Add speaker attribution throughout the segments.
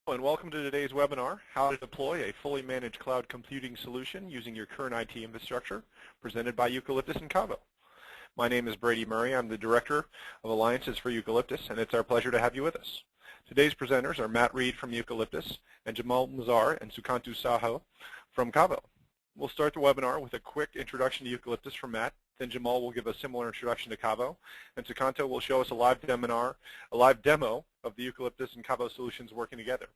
Speaker 1: And welcome to today's webinar, How to Deploy a Fully Managed Cloud Computing Solution Using Your Current IT Infrastructure, presented by Eucalyptus and Cavo. My name is Brady Murray. I'm the Director of Alliances for Eucalyptus, and it's our pleasure to have you with us. Today's presenters are Matt Reed from Eucalyptus and Jamal Mazar and Sukhantu Saho from Cavo. We'll start the webinar with a quick introduction to Eucalyptus from Matt. Then Jamal will give a similar introduction to Cavo, and Sukhantu will show us a live demo of the Eucalyptus and Cavo solutions working together.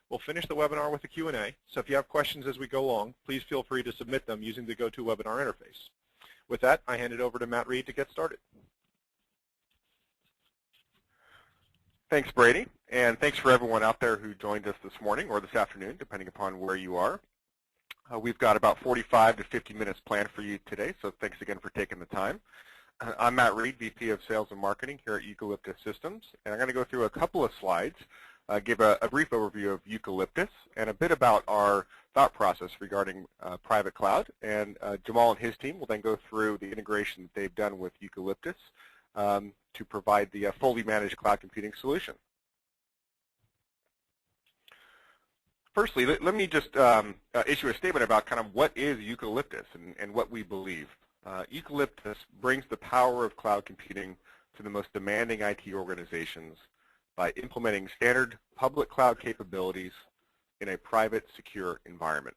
Speaker 1: We'll finish the webinar with a Q&A, so if you have questions as we go along, please feel free to submit them using the GoToWebinar interface. With that, I hand it over to Matt Reed to get started.
Speaker 2: Thanks, Brady, and thanks for everyone out there who joined us this morning or this afternoon, depending upon where you are. We've got about 45 to 50 minutes planned for you today, so thanks again for taking the time. I'm Matt Reed, VP of Sales and Marketing here at Eucalyptus Systems, and I'm going to go through a couple of slides, give a brief overview of Eucalyptus, and a bit about our thought process regarding private cloud. And Jamal and his team will then go through the integration that they've done with Eucalyptus to provide the fully managed cloud computing solution. Firstly, let me just issue a statement about kind of what is Eucalyptus and what we believe. Eucalyptus brings the power of cloud computing to the most demanding IT organizations by implementing standard public cloud capabilities in a private, secure environment.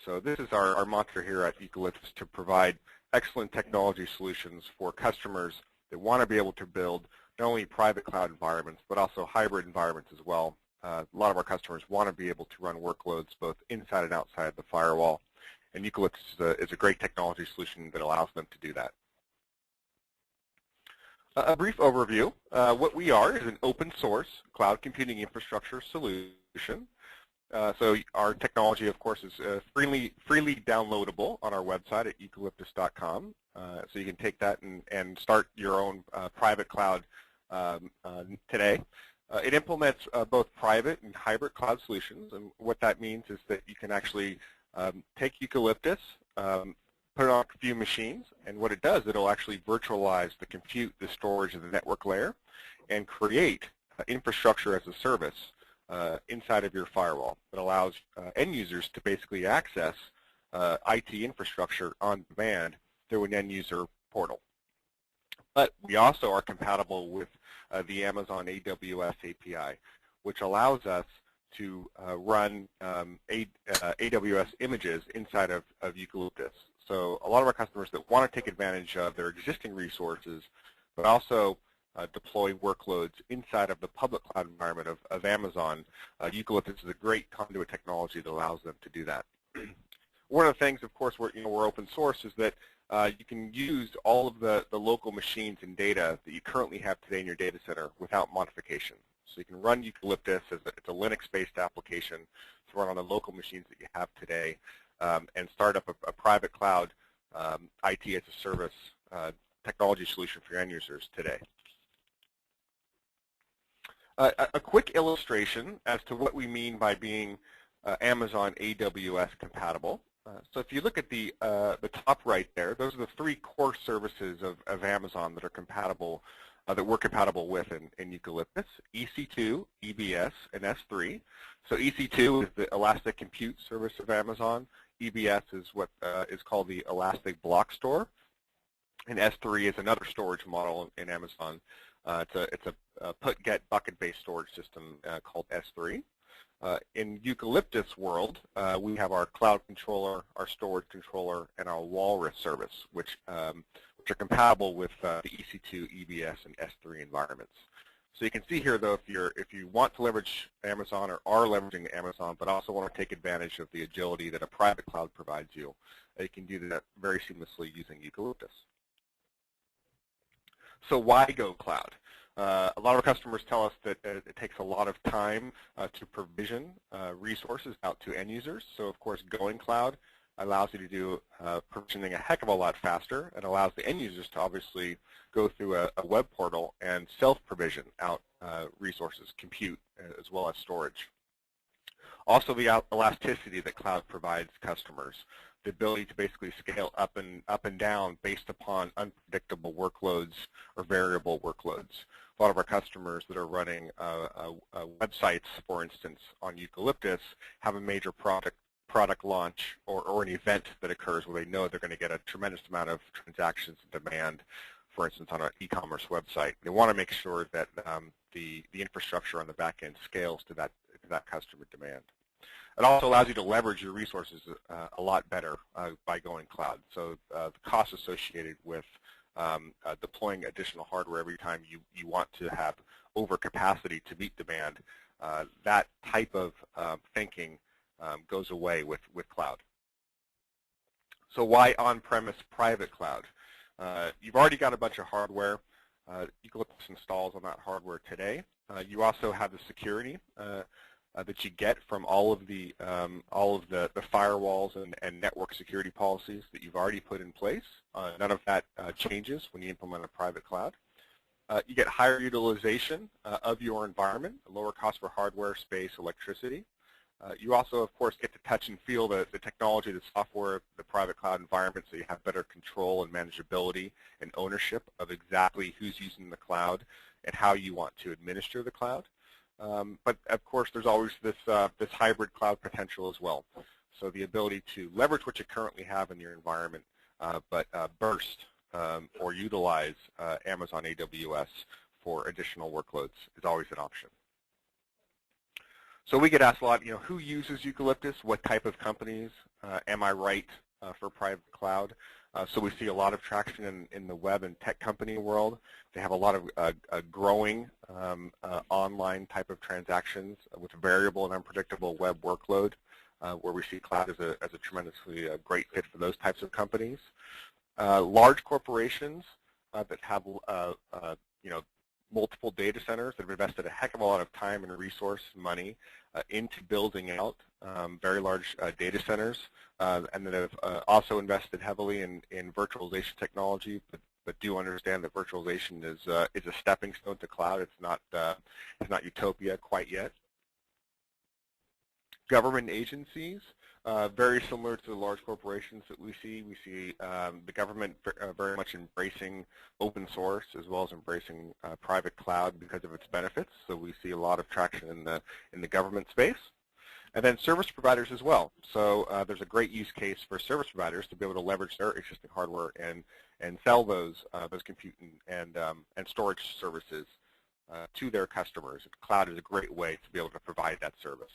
Speaker 2: So this is our mantra here at Eucalyptus, to provide excellent technology solutions for customers that want to be able to build not only private cloud environments, but also hybrid environments as well. A lot of our customers want to be able to run workloads both inside and outside the firewall, and Eucalyptus is a great technology solution that allows them to do that. A brief overview. What we are is an open source cloud computing infrastructure solution. So our technology, of course, is freely downloadable on our website at eucalyptus.com. So you can take that and start your own private cloud today. It implements both private and hybrid cloud solutions, and what that means is that you can actually take Eucalyptus, put it on a few machines, and what it does, it'll actually virtualize the compute, the storage, and the network layer, and create infrastructure as a service inside of your firewall that allows end users to basically access IT infrastructure on demand through an end user portal. But we also are compatible with the Amazon AWS API, which allows us to run AWS images inside of Eucalyptus. So a lot of our customers that want to take advantage of their existing resources, but also deploy workloads inside of the public cloud environment of Amazon, Eucalyptus is a great conduit technology that allows them to do that. One of the things, of course, we're open source, is that you can use all of the local machines and data that you currently have today in your data center without modification. So you can run Eucalyptus as it's a Linux-based application to run on the local machines that you have today, and start up a private cloud IT as a service technology solution for your end users today. A quick illustration as to what we mean by being Amazon AWS compatible. So if you look at the top right there, those are the three core services of Amazon that are compatible, that we're compatible with in Eucalyptus: EC2, EBS, and S3. So EC2 is the Elastic Compute Service of Amazon. EBS is what is called the Elastic Block Store, and S3 is another storage model in Amazon. It's a put, get, bucket-based storage system called S3. In Eucalyptus world, we have our cloud controller, our storage controller, and our Walrus service, which are compatible with the EC2, EBS, and S3 environments. So you can see here, though, if you want to leverage Amazon or are leveraging Amazon, but also want to take advantage of the agility that a private cloud provides you, you can do that very seamlessly using Eucalyptus. So why go cloud? A lot of our customers tell us that it takes a lot of time to provision resources out to end users. So of course, going cloud allows you to do provisioning a heck of a lot faster, and allows the end users to obviously go through a web portal and self-provision out resources, compute, as well as storage. Also, the elasticity that cloud provides customers, the ability to basically scale up and down based upon unpredictable workloads or variable workloads, lot of our customers that are running websites, for instance, on Eucalyptus have a major product launch or an event that occurs where they know they're going to get a tremendous amount of transactions and demand, for instance, on an e-commerce website. They want to make sure that the infrastructure on the back end scales to that customer demand. It also allows you to leverage your resources a lot better by going cloud. So the costs associated with deploying additional hardware every time you want to have overcapacity to meet demand, that type of thinking goes away with cloud. So why on-premise private cloud? You've already got a bunch of hardware. Eucalyptus installs on that hardware today. You also have the security that you get from all of the firewalls and network security policies that you've already put in place. None of that changes when you implement a private cloud. You get higher utilization of your environment, a lower cost for hardware, space, electricity. You also, of course, get to touch and feel the technology, the software, the private cloud environment, so you have better control and manageability and ownership of exactly who's using the cloud and how you want to administer the cloud. But of course, there's always this hybrid cloud potential as well. So the ability to leverage what you currently have in your environment, but burst or utilize Amazon AWS for additional workloads is always an option. So we get asked a lot, who uses Eucalyptus? What type of companies? Am I right for private cloud? So we see a lot of traction in the web and tech company world. They have a lot of growing online type of transactions with a variable and unpredictable web workload, where we see cloud as a tremendously great fit for those types of companies. Large corporations that have multiple data centers that have invested a heck of a lot of time and resource and money into building out very large data centers, and that have also invested heavily in virtualization technology, but do understand that virtualization is a stepping stone to cloud. It's not utopia quite yet. Government agencies, very similar to the large corporations that we see. We see the government very much embracing open source as well as embracing private cloud because of its benefits. So we see a lot of traction in the government space. And then service providers as well. So there's a great use case for service providers to be able to leverage their existing hardware and sell those compute and storage services to their customers. Cloud is a great way to be able to provide that service.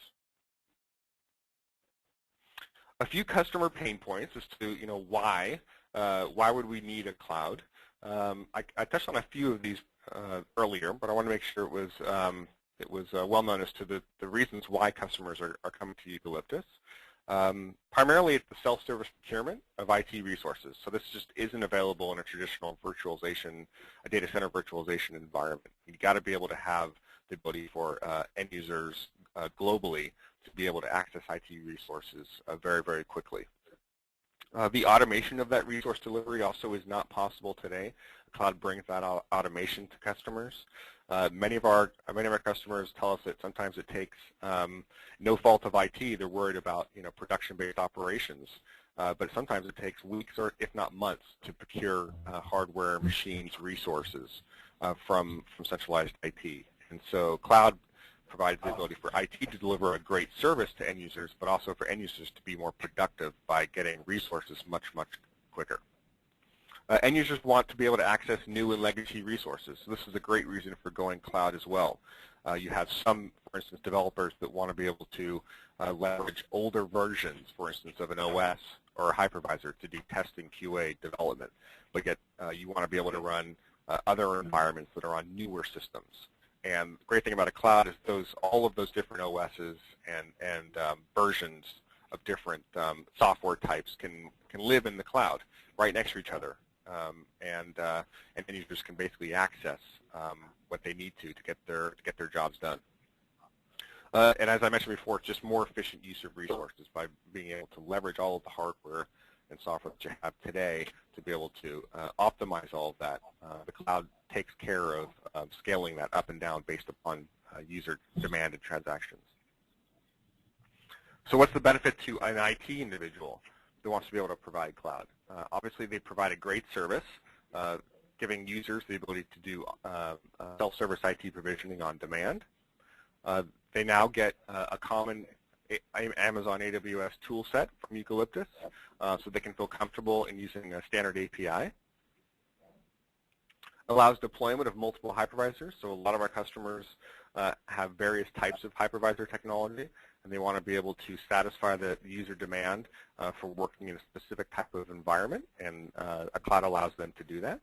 Speaker 2: A few customer pain points as to why would we need a cloud. I touched on a few of these earlier, but I want to make sure it was well known as to the reasons why customers are coming to Eucalyptus. Primarily, it's the self-service procurement of IT resources. So this just isn't available in a traditional a data center virtualization environment. You've got to be able to have the ability for end users globally to be able to access IT resources very, very quickly. The automation of that resource delivery also is not possible today. Cloud brings that automation to customers. Many of our customers tell us that sometimes it takes no fault of IT. They're worried about production-based operations, but sometimes it takes weeks or if not months to procure hardware, machines, resources from centralized IT. And so cloud provides the ability for IT to deliver a great service to end users, but also for end users to be more productive by getting resources much, much quicker. End users want to be able to access new and legacy resources. So this is a great reason for going cloud as well. You have some, for instance, developers that want to be able to leverage older versions, for instance, of an OS or a hypervisor to do testing, QA, development. But yet you want to be able to run other environments that are on newer systems. And the great thing about a cloud is all of those different OSs and versions of different software types can live in the cloud right next to each other, and end users can basically access what they need to get their jobs done. And as I mentioned before, it's just more efficient use of resources by being able to leverage all of the hardware and software that you have today to be able to optimize all of that. The cloud takes care of scaling that up and down based upon user demand and transactions. So what's the benefit to an IT individual that wants to be able to provide cloud? Obviously, they provide a great service. giving users the ability to do self-service IT provisioning on demand. They now get a common Amazon AWS tool set from Eucalyptus, so they can feel comfortable in using a standard API. Allows deployment of multiple hypervisors, so a lot of our customers have various types of hypervisor technology, and they want to be able to satisfy the user demand for working in a specific type of environment, and a cloud allows them to do that.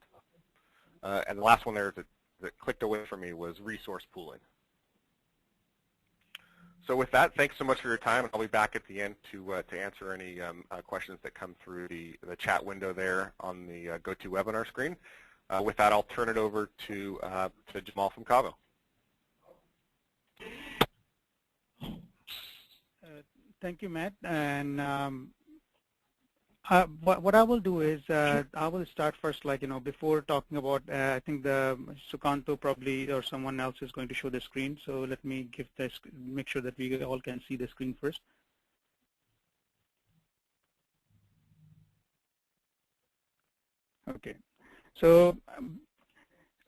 Speaker 2: And the last one there that clicked away from me was resource pooling. So with that, thanks so much for your time, and I'll be back at the end to answer any questions that come through the chat window there on the GoToWebinar screen. With that, I'll turn it over to Jamal from Cavo.
Speaker 3: Thank you, Matt. And what I will do is I will start first, before talking about, I think Sukanto probably or someone else is going to show the screen. So let me make sure that we all can see the screen first. Okay. So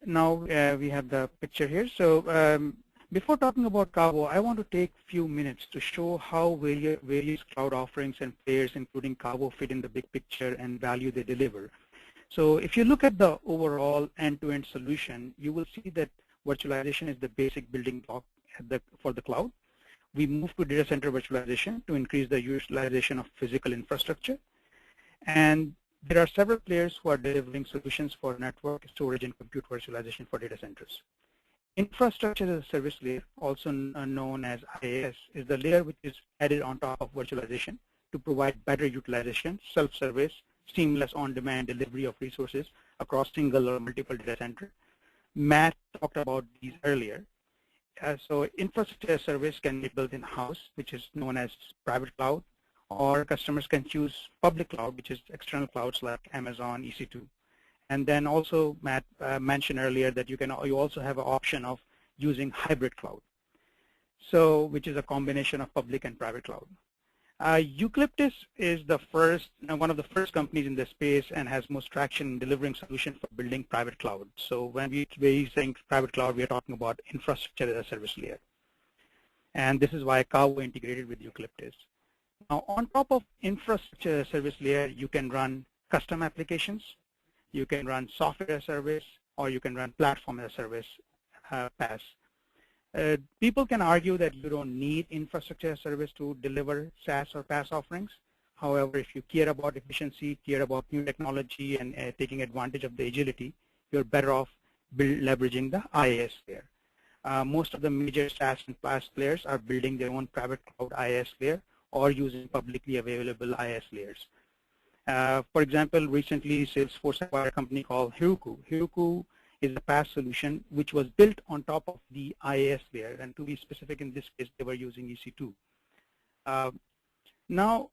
Speaker 3: now we have the picture here. So before talking about Cavo, I want to take a few minutes to show how various cloud offerings and players, including Cavo, fit in the big picture and value they deliver. So if you look at the overall end-to-end solution, you will see that virtualization is the basic building block for the cloud. We move to data center virtualization to increase the utilization of physical infrastructure. And there are several players who are delivering solutions for network, storage, and compute virtualization for data centers. Infrastructure as a service layer, also known as IaaS, is the layer which is added on top of virtualization to provide better utilization, self-service, seamless on-demand delivery of resources across single or multiple data centers. Matt talked about these earlier. So infrastructure as a service can be built in-house, which is known as private cloud, or customers can choose public cloud, which is external clouds like Amazon EC2. And then also Matt mentioned earlier that you also have an option of using hybrid cloud, so which is a combination of public and private cloud. Eucalyptus is one of the first companies in this space and has most traction in delivering solutions for building private cloud. So when we saying private cloud, we are talking about infrastructure as a service layer. And this is why Cavo integrated with Eucalyptus. Now, on top of infrastructure as a service layer, you can run custom applications, you can run software as a service, or you can run platform as a service, PaaS. People can argue that you don't need infrastructure as a service to deliver SaaS or PaaS offerings. However, if you care about efficiency, care about new technology, and taking advantage of the agility, you're better off leveraging the IaaS layer. Most of the major SaaS and PaaS players are building their own private cloud IaaS layer or using publicly available IaaS layers. For example, recently Salesforce acquired a company called Heroku. Heroku is a PaaS solution which was built on top of the IaaS layer, and to be specific in this case, they were using EC2. Now,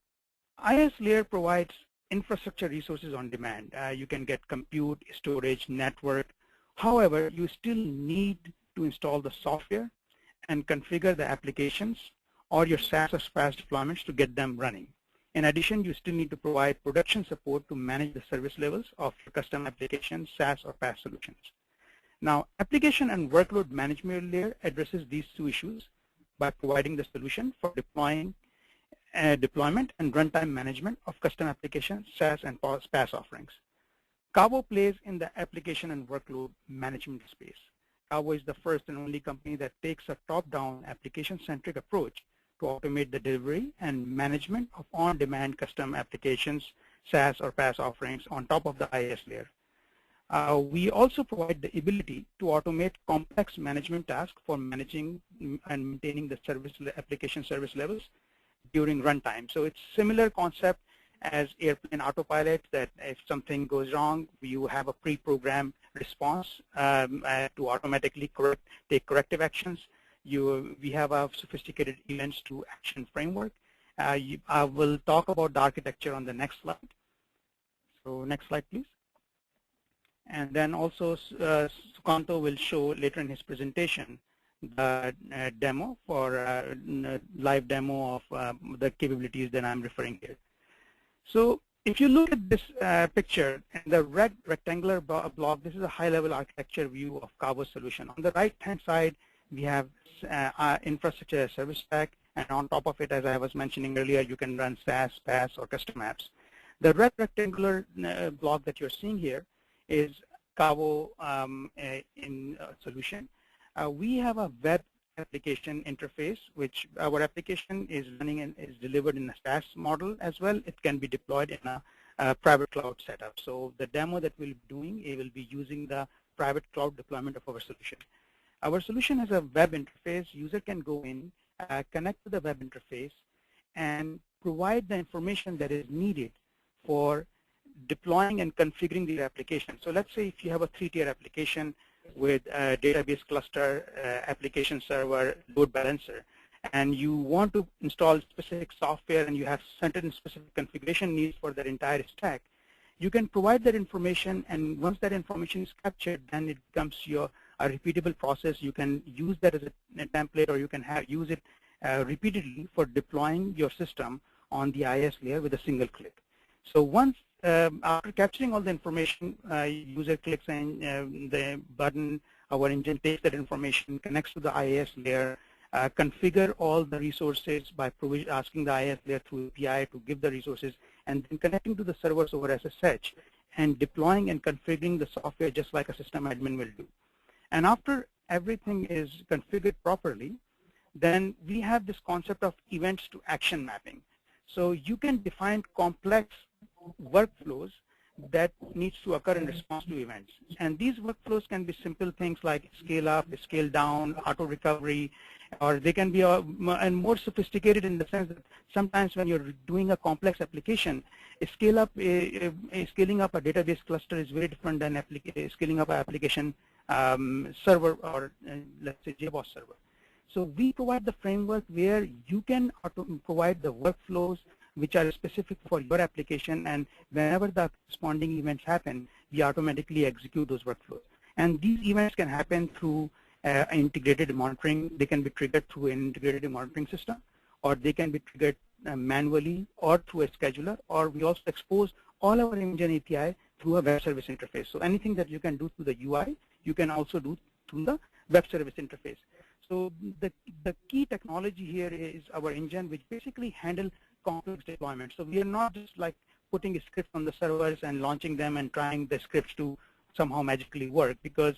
Speaker 3: IaaS layer provides infrastructure resources on demand. You can get compute, storage, network. However, you still need to install the software and configure the applications or your SaaS or PaaS deployments to get them running. In addition, you still need to provide production support to manage the service levels of your custom applications, SaaS or PaaS solutions. Now, application and workload management layer addresses these two issues by providing the solution for deployment and runtime management of custom applications, SaaS and PaaS offerings. Cavo plays in the application and workload management space. Cavo is the first and only company that takes a top-down application-centric approach to automate the delivery and management of on-demand custom applications, SaaS or PaaS offerings on top of the IaaS layer. We also provide the ability to automate complex management tasks for managing and maintaining the application service levels during runtime. So it's similar concept as airplane autopilot, that if something goes wrong, you have a pre-programmed response to automatically take corrective actions. We have a sophisticated events to action framework. I will talk about the architecture on the next slide. So next slide, please. And then also Sukanto will show later in his presentation the demo for live demo of the capabilities that I'm referring here. So if you look at this picture, and the red rectangular block, this is a high-level architecture view of Cabo solution. On the right-hand side, we have infrastructure as service stack, and on top of it, as I was mentioning earlier, you can run SaaS, PaaS, or custom apps. The red rectangular block that you're seeing here is Cabo solution. We have a web application interface, which our application is running and is delivered in a SaaS model as well. It can be deployed in a private cloud setup. So the demo that we'll be doing, it will be using the private cloud deployment of our solution. Our solution has a web interface. User can go in, connect to the web interface, and provide the information that is needed for deploying and configuring the application. So let's say if you have a 3-tier application with a database cluster, application server, load balancer, and you want to install specific software and you have certain specific configuration needs for that entire stack, you can provide that information, and once that information is captured, then it becomes a repeatable process. You can use that as a template, or you can use it repeatedly for deploying your system on the IaaS layer with a single click. So once after capturing all the information, user clicks on the button, our engine takes that information, connects to the IaaS layer, configure all the resources by asking the IaaS layer through API to give the resources, and then connecting to the servers over SSH, and deploying and configuring the software just like a system admin will do. And after everything is configured properly, then we have this concept of events to action mapping. So you can define complex workflows that needs to occur in response to events. And these workflows can be simple things like scale up, scale down, auto recovery, or they can be and more sophisticated in the sense that sometimes when you're doing a complex application, scaling up a database cluster is very different than scaling up an application server, or let's say JBoss server. So we provide the framework where you can provide the workflows which are specific for your application, and whenever the responding events happen, we automatically execute those workflows. And these events can happen through integrated monitoring. They can be triggered through an integrated monitoring system, or they can be triggered manually or through a scheduler, or we also expose all our engine API through a web service interface. So anything that you can do through the UI, you can also do through the web service interface. So the key technology here is our engine, which basically handles complex deployment. So we are not just like putting a script on the servers and launching them and trying the scripts to somehow magically work, because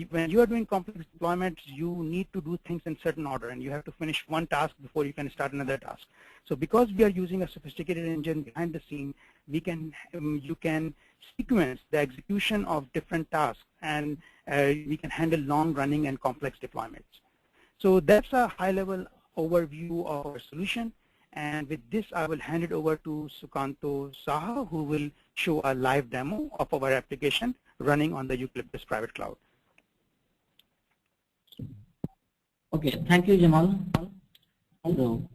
Speaker 3: when you are doing complex deployments, you need to do things in certain order, and you have to finish one task before you can start another task. So because we are using a sophisticated engine behind the scene, we can you can sequence the execution of different tasks, and we can handle long-running and complex deployments. So that's a high-level overview of our solution. And with this, I will hand it over to Sukanto Saha, who will show a live demo of our application running on the Eucalyptus private cloud.
Speaker 4: Okay, thank you, Jamal. Hello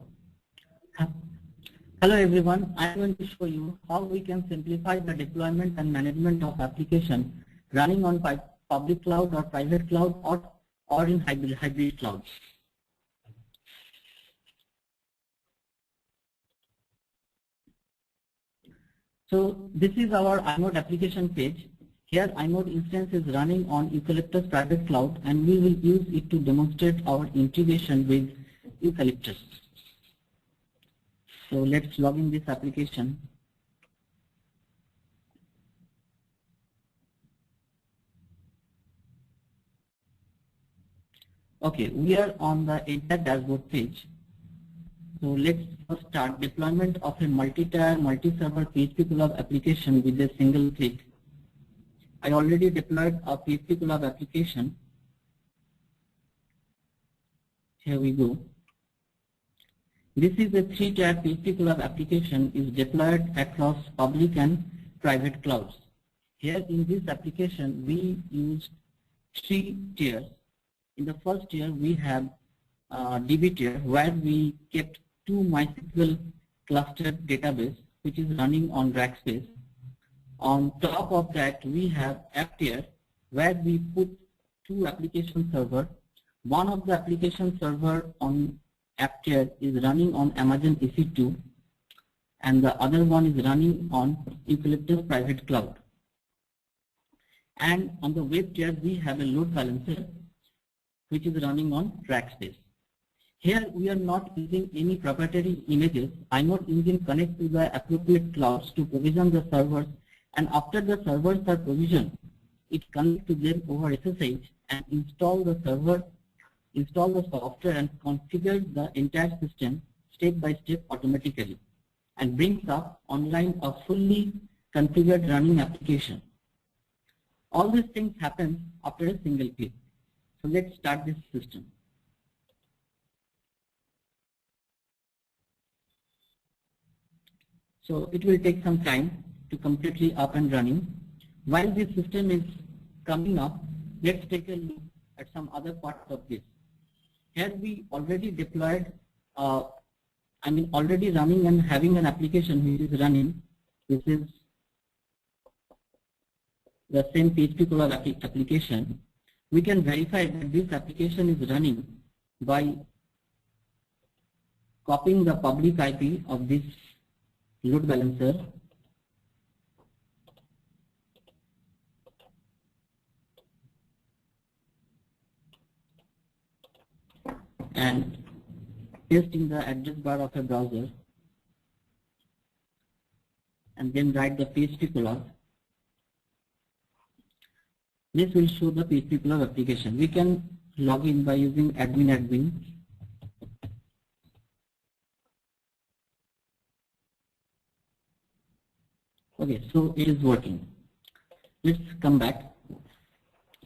Speaker 4: everyone. I'm going to show you how we can simplify the deployment and management of application running on public cloud or private cloud or in hybrid clouds. So this is our inode application page. Here inode instance is running on Eucalyptus private cloud, and we will use it to demonstrate our integration with Eucalyptus. So let's log in this application. Okay, we are on the entire dashboard page. So let's first start deployment of a multi-tier, multi-server PHP Collab application with a single click. I already deployed a PHP Collab application. Here we go. This is a 3-tier PHP Collab application is deployed across public and private clouds. Here in this application, we used 3 tiers. In the first tier, we have DB tier, where we kept 2 MySQL clustered database, which is running on Rackspace. On top of that, we have app tier, where we put 2 application server. One of the application server on app tier is running on Amazon EC2, and the other one is running on Eucalyptus private cloud. And on the web tier, we have a load balancer which is running on Rackspace. Here we are not using any proprietary images. iMod engine connects to the appropriate clouds to provision the servers, and after the servers are provisioned, it connects to them over SSH and install the software and configure the entire system step by step automatically, and brings up online a fully configured running application. All these things happen after a single click. So let's start this system. So it will take some time to completely up and running. While this system is coming up, let's take a look at some other parts of this. Here we already deployed, already running and having an application which is running. This is the same PHP Crawler application. We can verify that this application is running by copying the public IP of this load balancer and paste in the address bar of a browser, and then write the PHP Crawler. This will show the PHP Crawler application. We can log in by using admin. Okay, so it is working. Let's come back.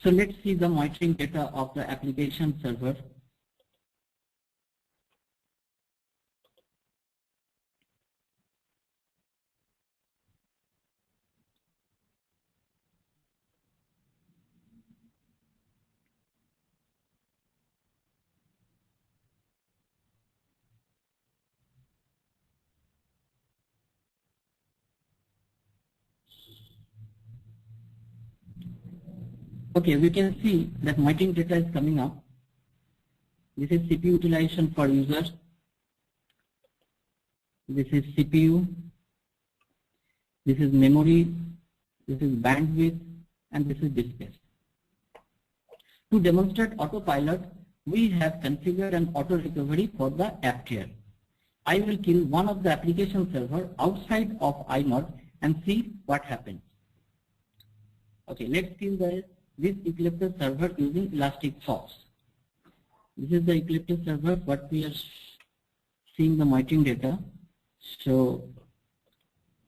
Speaker 4: So let's see the monitoring data of the application server. Okay, we can see that monitoring data is coming up. This is CPU utilization per user. This is CPU. This is memory. This is bandwidth, and this is disk space. To demonstrate autopilot, we have configured an auto recovery for the app tier. I will kill one of the application server outside of iMod and see what happens. Okay, let's kill this Eucalyptus server using ElasticFox. This is the Eucalyptus server, what we are seeing the monitoring data. So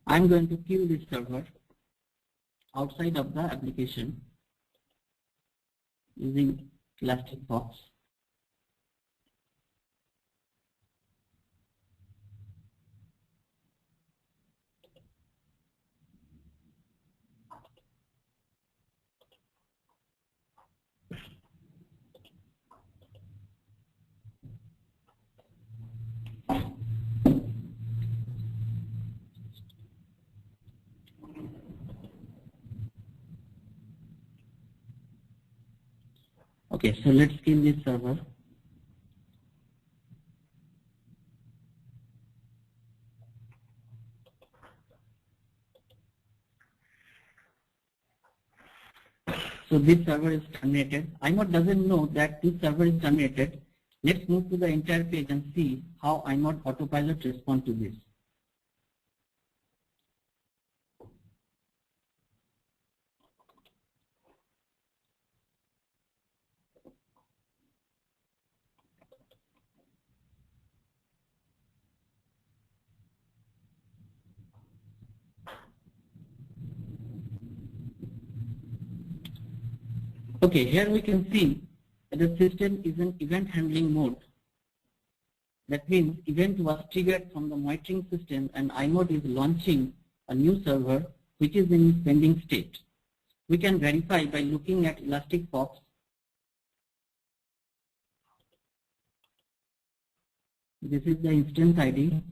Speaker 4: I'm going to kill this server outside of the application using ElasticFox. Okay, so let's kill this server. So this server is terminated. iMod doesn't know that this server is terminated. Let's move to the entire page and see how iMod autopilot responds to this. Okay, here we can see that the system is in event handling mode. That means event was triggered from the monitoring system and iMod is launching a new server which is in pending state. We can verify by looking at ElasticFox. This is the instance ID.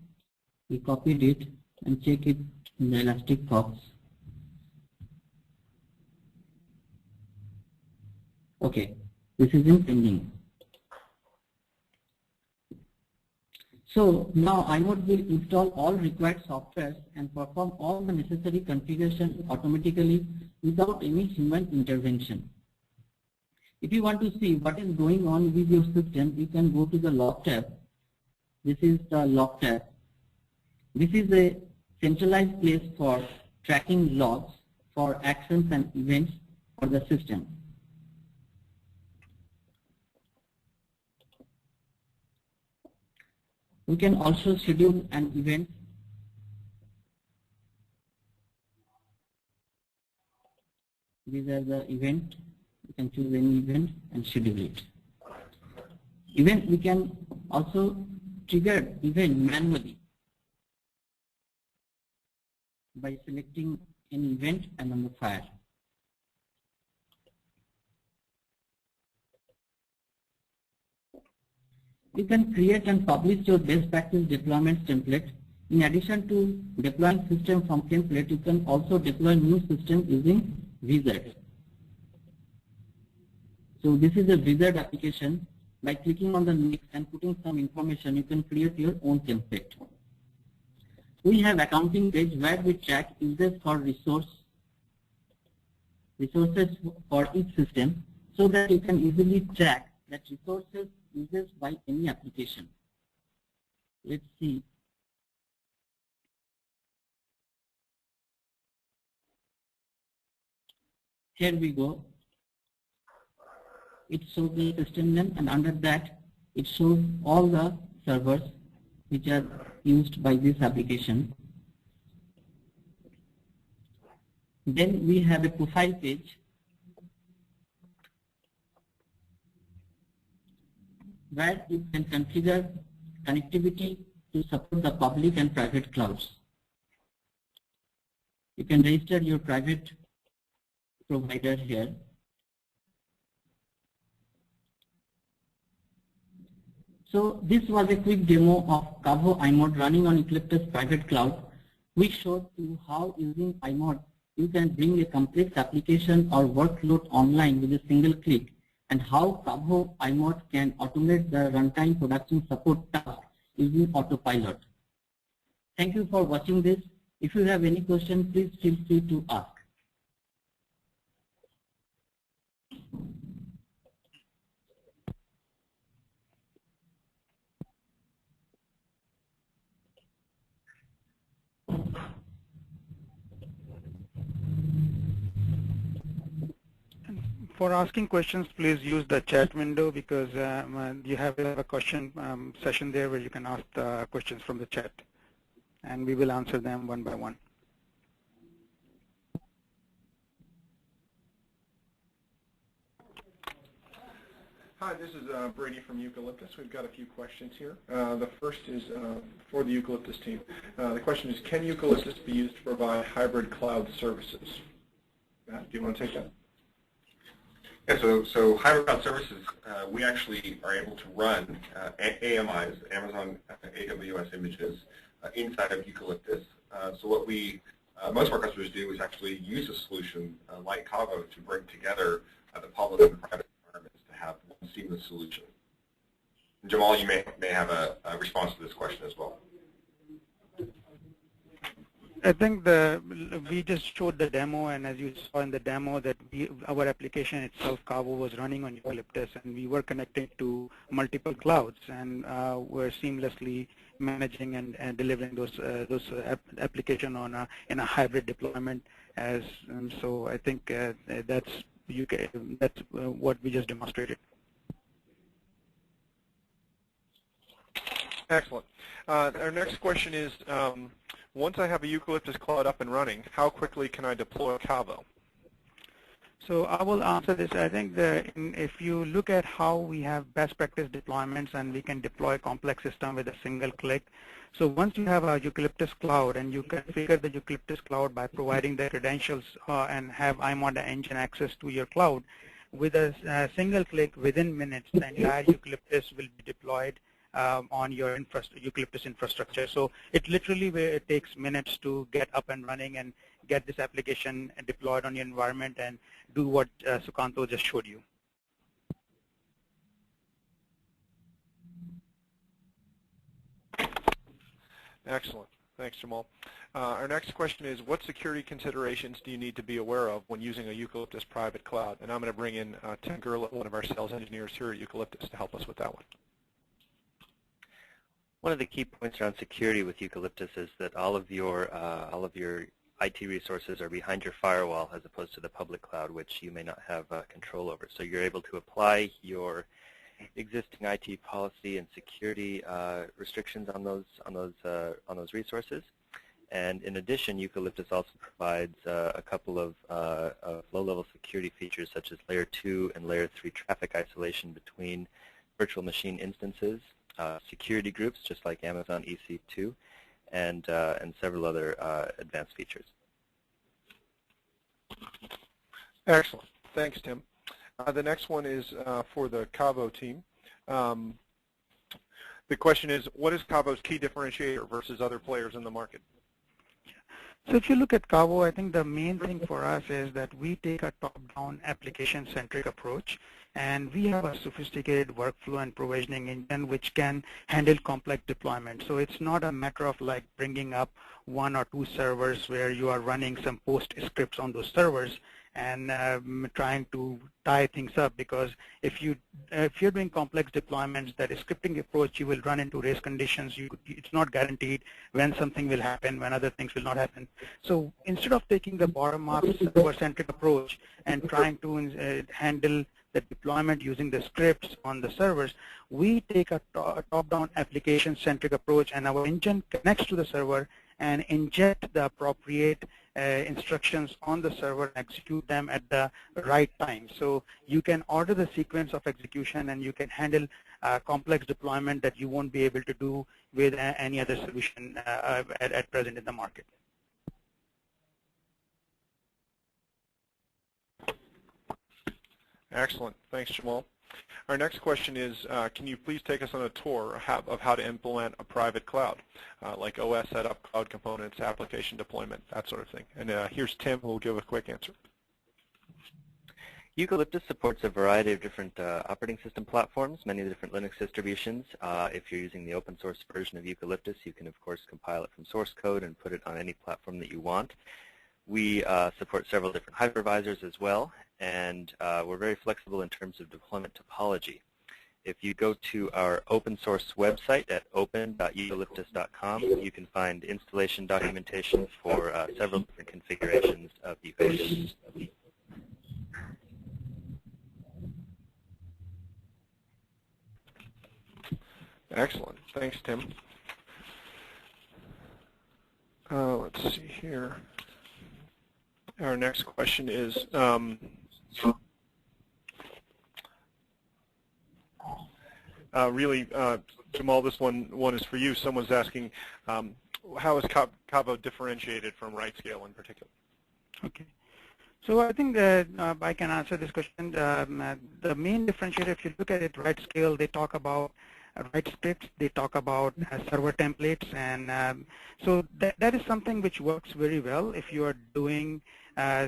Speaker 4: We copied it and check it in the ElasticFox. Okay, this is in pending. So now iMod will install all required softwares and perform all the necessary configuration automatically without any human intervention. If you want to see what is going on with your system, you can go to the log tab. This is the log tab. This is a centralized place for tracking logs for actions and events for the system. We can also schedule an event. These are the event. You can choose any event and schedule it. Event, we can also trigger event manually by selecting an event and on the fire. You can create and publish your best practice deployments template. In addition to deploying system from template, you can also deploy new systems using Wizard. So this is a Wizard application. By clicking on the next and putting some information, you can create your own template. We have accounting page where we track users for resources for each system, so that you can easily track that resources uses by any application. Let's see. Here we go. It shows the system name, and under that it shows all the servers which are used by this application. Then we have a profile page where you can configure connectivity to support the public and private clouds. You can register your private provider here. So this was a quick demo of Kavo iMod running on Eucalyptus private cloud. We showed you how using iMod you can bring a complex application or workload online with a single click, and how Kavo iMod can automate the runtime production support task using autopilot. Thank you for watching this. If you have any questions, please feel free to ask.
Speaker 3: For asking questions, please use the chat window, because you have a question session there where you can ask the questions from the chat, and we will answer them one by one.
Speaker 1: Hi, this is Brady from Eucalyptus. We've got a few questions here. The first is for the Eucalyptus team. The question is, can Eucalyptus be used to provide hybrid cloud services? Matt, do you want to take that?
Speaker 2: Yeah, so hybrid cloud services, we actually are able to run AMIs, Amazon AWS images, inside of Eucalyptus. So what most of our customers do is actually use a solution like Kavo to bring together the public and the private environments to have one seamless solution. And Jamal, you may have a response to this question as well.
Speaker 3: I think we just showed the demo, and as you saw in the demo that our application itself, Kavo, was running on Eucalyptus, and we were connected to multiple clouds, and we're seamlessly managing and delivering those application in a hybrid deployment. So I think that's what we just demonstrated.
Speaker 1: Excellent. Our next question is, once I have a Eucalyptus cloud up and running, how quickly can I deploy Kavo?
Speaker 3: So I will answer this. I think if you look at how we have best practice deployments and we can deploy complex system with a single click. So once you have a Eucalyptus cloud and you configure the Eucalyptus cloud by providing the credentials and have iMod engine access to your cloud, with a single click within minutes, the entire Eucalyptus will be deployed on your Eucalyptus infrastructure. So it literally it takes minutes to get up and running and get this application deployed on your environment and do what Sukanto just showed you.
Speaker 1: Excellent. Thanks, Jamal. Our next question is, what security considerations do you need to be aware of when using a Eucalyptus private cloud? And I'm going to bring in Tim Gerlach, one of our sales engineers here at Eucalyptus, to help us with that one.
Speaker 5: One of the key points around security with Eucalyptus is that all of your IT resources are behind your firewall as opposed to the public cloud, which you may not have control over. So you're able to apply your existing IT policy and security restrictions on those resources. And in addition, Eucalyptus also provides a couple of low-level security features such as Layer 2 and Layer 3 traffic isolation between virtual machine instances, security groups just like Amazon EC2, and several other advanced features.
Speaker 1: Excellent. Thanks, Tim. The next one is for the Cavo team. The question is, what is Cavo's key differentiator versus other players in the market?
Speaker 3: So if you look at Cavo, I think the main thing for us is that we take a top-down application-centric approach, and we have a sophisticated workflow and provisioning engine which can handle complex deployment. So it's not a matter of like bringing up 1 or 2 servers where you are running some post scripts on those servers and trying to tie things up, because if you're doing complex deployments, that scripting approach, you will run into race conditions. It's not guaranteed when something will happen, when other things will not happen. So instead of taking the bottom-up server-centric approach and trying to handle the deployment using the scripts on the servers, we take a top-down application-centric approach, and our engine connects to the server and inject the appropriate instructions on the server and execute them at the right time. So you can order the sequence of execution, and you can handle complex deployment that you won't be able to do with any other solution at present in the market.
Speaker 1: Excellent. Thanks, Jamal. Our next question is, can you please take us on a tour of how to implement a private cloud, like OS setup, cloud components, application deployment, that sort of thing. And here's Tim, who will give a quick answer.
Speaker 5: Eucalyptus supports a variety of different operating system platforms, many different Linux distributions. If you're using the open source version of Eucalyptus, you can, of course, compile it from source code and put it on any platform that you want. We support several different hypervisors as well, and we're very flexible in terms of deployment topology. If you go to our open source website at open.eucalyptus.com, you can find installation documentation for several different configurations of Eucalyptus.
Speaker 1: Excellent. Thanks, Tim. Let's see here. Our next question is, really, Jamal, this one is for you. Someone's asking, how is Cavo differentiated from RightScale in particular?
Speaker 3: Okay. So I think that I can answer this question. The main differentiator, if you look at it, RightScale, they talk about write scripts, they talk about server templates, and so that is something which works very well if you are doing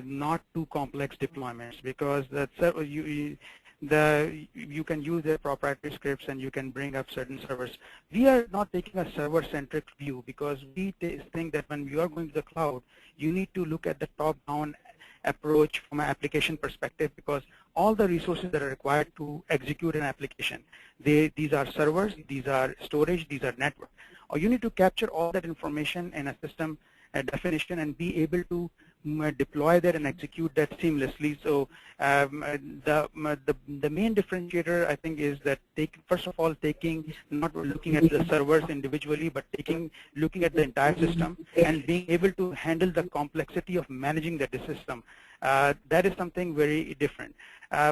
Speaker 3: not too complex deployments, because you can use their proprietary scripts and you can bring up certain servers. We are not taking a server-centric view, because we think that when you are going to the cloud, you need to look at the top-down approach from an application perspective, because all the resources that are required to execute an application, these are servers, these are storage, these are network. Or you need to capture all that information in a system definition and be able to deploy that and execute that seamlessly. So the main differentiator, I think, is that first of all, not looking at the servers individually, but looking at the entire system and being able to handle the complexity of managing the system. That is something very different.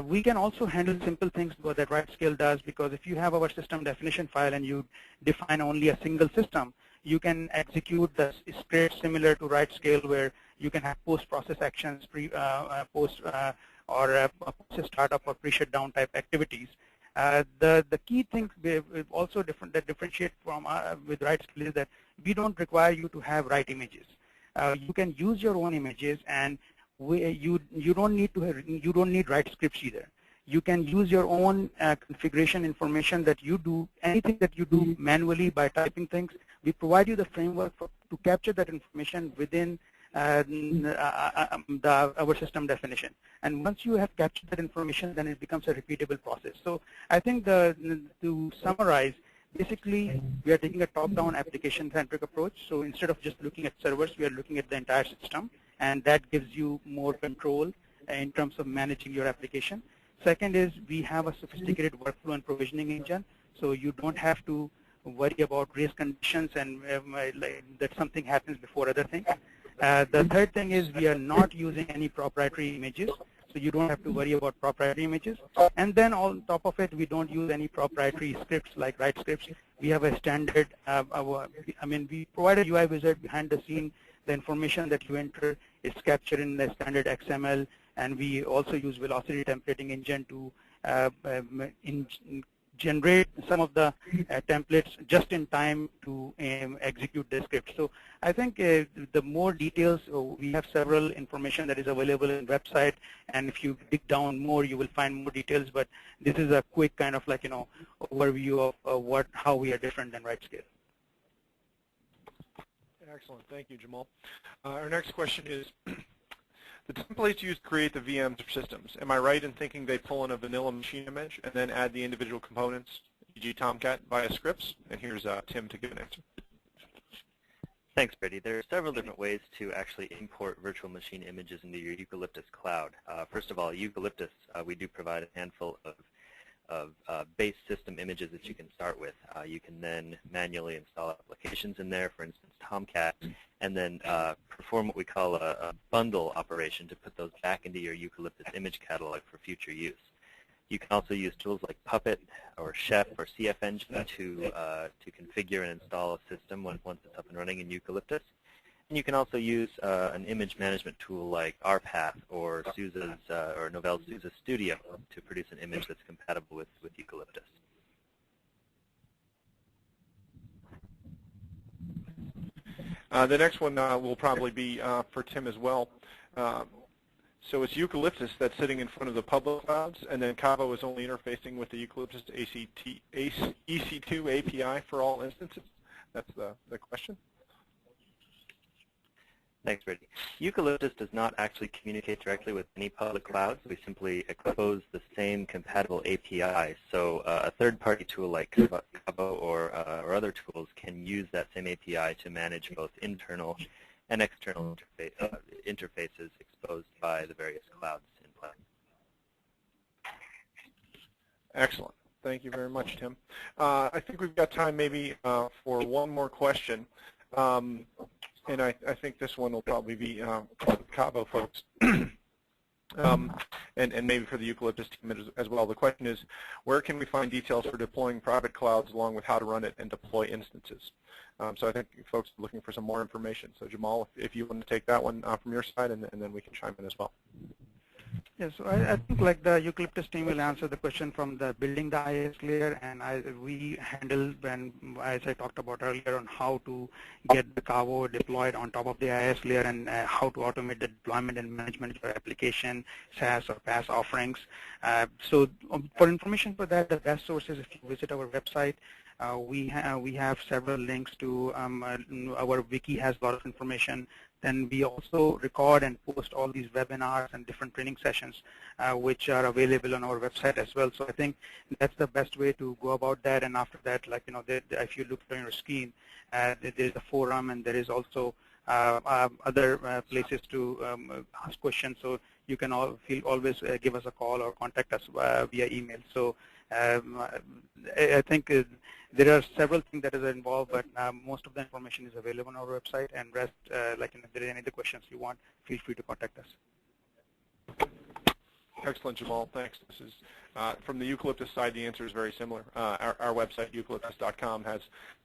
Speaker 3: We can also handle simple things that RightScale does, because if you have our system definition file and you define only a single system, you can execute the script similar to RightScale, where you can have post-process actions, post startup or pre-shutdown type activities. The key thing also that differentiate from with RightScale is that we don't require you to have write images. You can use your own images, and you don't need write scripts either. You can use your own configuration information that you do, anything that you do manually by typing things. We provide you the framework to capture that information within our system definition. And once you have captured that information, then it becomes a repeatable process. So I think to summarize, basically, we are taking a top-down application-centric approach. So instead of just looking at servers, we are looking at the entire system, and that gives you more control in terms of managing your application. Second is we have a sophisticated workflow and provisioning engine, so you don't have to worry about race conditions and that something happens before other things. The third thing is we are not using any proprietary images, so you don't have to worry about proprietary images. And then on top of it, we don't use any proprietary scripts like write scripts. We have a standard, we provide a UI wizard behind the scene. The information that you enter is captured in the standard XML, and we also use Velocity templating engine to generate some of the templates just in time to execute the script. So I think the more details, we have several information that is available in the website, and if you dig down more, you will find more details. But this is a quick kind of overview of how we are different than RightScale.
Speaker 1: Excellent. Thank you, Jamal. Our next question is, the templates used to create the VMs or systems, am I right in thinking they pull in a vanilla machine image and then add the individual components, e.g. Tomcat, via scripts? And here's Tim to give an answer.
Speaker 5: Thanks, Brady. There are several different ways to actually import virtual machine images into your Eucalyptus cloud. First of all, Eucalyptus, we do provide a handful of base system images that you can start with. You can then manually install applications in there, for instance Tomcat, and then perform what we call a bundle operation to put those back into your Eucalyptus image catalog for future use. You can also use tools like Puppet or Chef or CF Engine to configure and install a system once it's up and running in Eucalyptus. And you can also use an image management tool like RPath or Novell's SUSE Studio to produce an image that's compatible with Eucalyptus.
Speaker 1: The next one will probably be for Tim as well. So it's Eucalyptus that's sitting in front of the public clouds, and then Cavo is only interfacing with the Eucalyptus EC2 API for all instances. That's the question.
Speaker 5: Thanks, Brady. Eucalyptus does not actually communicate directly with any public clouds. We simply expose the same compatible API. So a third-party tool like Cavo or other tools can use that same API to manage both internal and external interfaces exposed by the various clouds in play.
Speaker 1: Excellent. Thank you very much, Tim. I think we've got time maybe for one more question. And I think this one will probably be for the Cavo folks, and maybe for the Eucalyptus team as well. The question is, where can we find details for deploying private clouds along with how to run it and deploy instances? So I think folks are looking for some more information. So Jamal, if you want to take that one from your side, and then we can chime in as well.
Speaker 3: Yes, so I think like the Eucalyptus team will answer the question from the building the IIS layer, and we handle, as I talked about earlier, on how to get the Cavo deployed on top of the IIS layer and how to automate the deployment and management of your application, SaaS or PaaS offerings. So for information for that, the best sources, if you visit our website, we have several links to our wiki has a lot of information. Then we also record and post all these webinars and different training sessions which are available on our website as well. So I think that's the best way to go about that. And after that, if you look on your screen, there is a forum, and there is also other places to ask questions. So you can always give us a call or contact us via email. So I think there are several things that is involved, but most of the information is available on our website. And rest, if there are any other questions you want, feel free to contact us.
Speaker 1: Excellent, Jamal. Thanks. This is from the Eucalyptus side. The answer is very similar. Our website, eucalyptus.com, has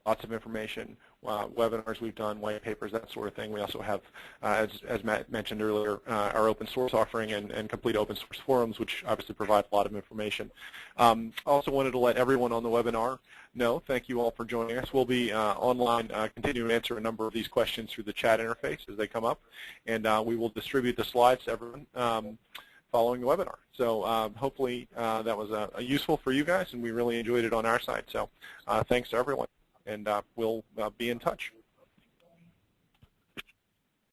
Speaker 1: lots of information, webinars we've done, white papers, that sort of thing. We also have, as Matt mentioned earlier, our open source offering and complete open source forums, which obviously provide a lot of information. Also wanted to let everyone on the webinar know, thank you all for joining us. We'll be online continuing to answer a number of these questions through the chat interface as they come up, and we will distribute the slides to everyone. following the webinar. So hopefully that was useful for you guys, and we really enjoyed it on our side. So thanks to everyone, and we'll be in touch.